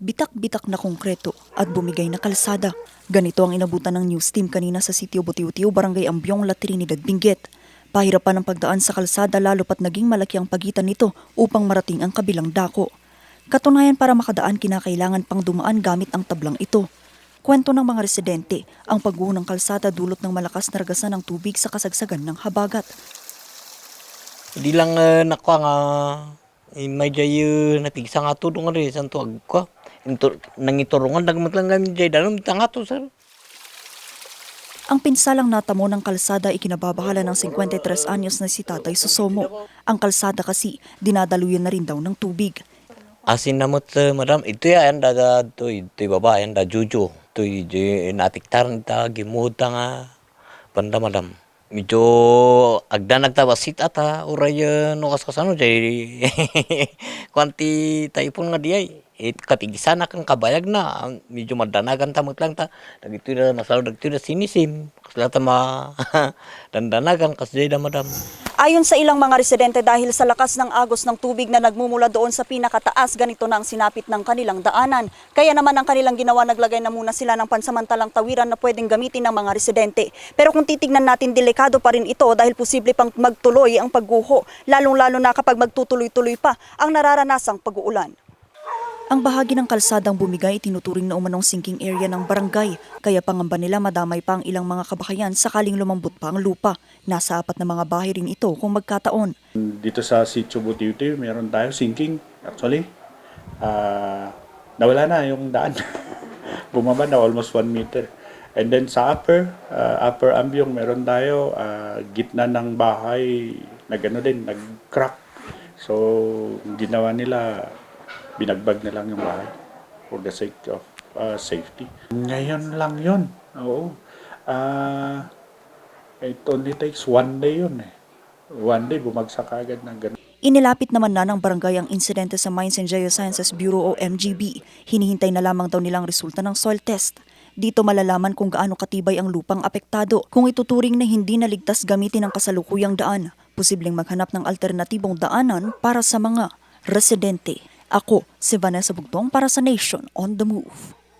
bitak-bitak na konkreto at bumigay na kalsada. Ganito ang inabutan ng news team kanina sa sitio Butiutiu, Barangay Ambyong, La Trinidad, Benguet. Pahirapan ang pagdaan sa kalsada lalo pat naging malaki ang pagitan nito upang marating ang kabilang dako. Katunayan, para makadaan kinakailangan pang dumaan gamit ang tablang ito. Kwento ng mga residente, ang pagguho ng kalsada dulot ng malakas na ragasan ng tubig sa kasagsagan ng habagat. Di lang nakuha nga, may jay natigsa nga tulong nga rin, isang tuwag ko. Nangiturungan, nagmatlang kami jay, dalam tanga to, sir. Ang pinsalang natamo ng kalsada ikinababahala ng 53 anyos na si Tatay Susomo. Ang kalsada kasi, dinadaluyan na rin daw ng tubig. Asin namot, madam, ito yan, ito baba, yan, juju. Ito natiktaran, gimuta nga, banda, madam. Medyo agda nagtabasit ata uray no kasano jay kwanti taipon nga diyay katigisa na kang kabayag na medyo madanagan tamot lang ta dagito na masalo dagito na sinisim kasla ta ma dandanagan kasi da madam. Ayon sa ilang mga residente, dahil sa lakas ng agos ng tubig na nagmumula doon sa pinakataas, ganito na ang sinapit ng kanilang daanan. Kaya naman ang kanilang ginawa, naglagay na muna sila ng pansamantalang tawiran na pwedeng gamitin ng mga residente. Pero kung titignan natin, delikado pa rin ito dahil posible pang magtuloy ang pagguho, lalong-lalo na kapag magtutuloy-tuloy pa ang nararanasang pag-uulan. Ang bahagi ng kalsadang bumigay tinuturing na umanong sinking area ng barangay, kaya pangamba nila madamay pa ang ilang mga kabahayan sakaling lumambot pa ang lupa. Nasa 4 na mga bahay rin ito kung magkataon. Dito sa Sitio Butiutiu, meron tayo sinking. Actually, nawala na yung daan. Bumaba na almost 1 meter. And then sa upper Ambyong, meron tayo gitna ng bahay nag-crack. So, ginawa nila, binagbag na lang yung bahay for the sake of safety. Ngayon lang yun. Oo. It only takes 1 day yun eh. 1 day, bumagsak agad ng ganun. Inilapit naman na ng barangay ang insidente sa Mines and Geosciences Bureau o MGB. Hinihintay na lamang daw nilang resulta ng soil test. Dito malalaman kung gaano katibay ang lupang apektado. Kung ituturing na hindi naligtas gamitin ang kasalukuyang daan, posibleng maghanap ng alternatibong daanan para sa mga residente. Ako, si Vanessa Bugtong para sa Nation on the Move.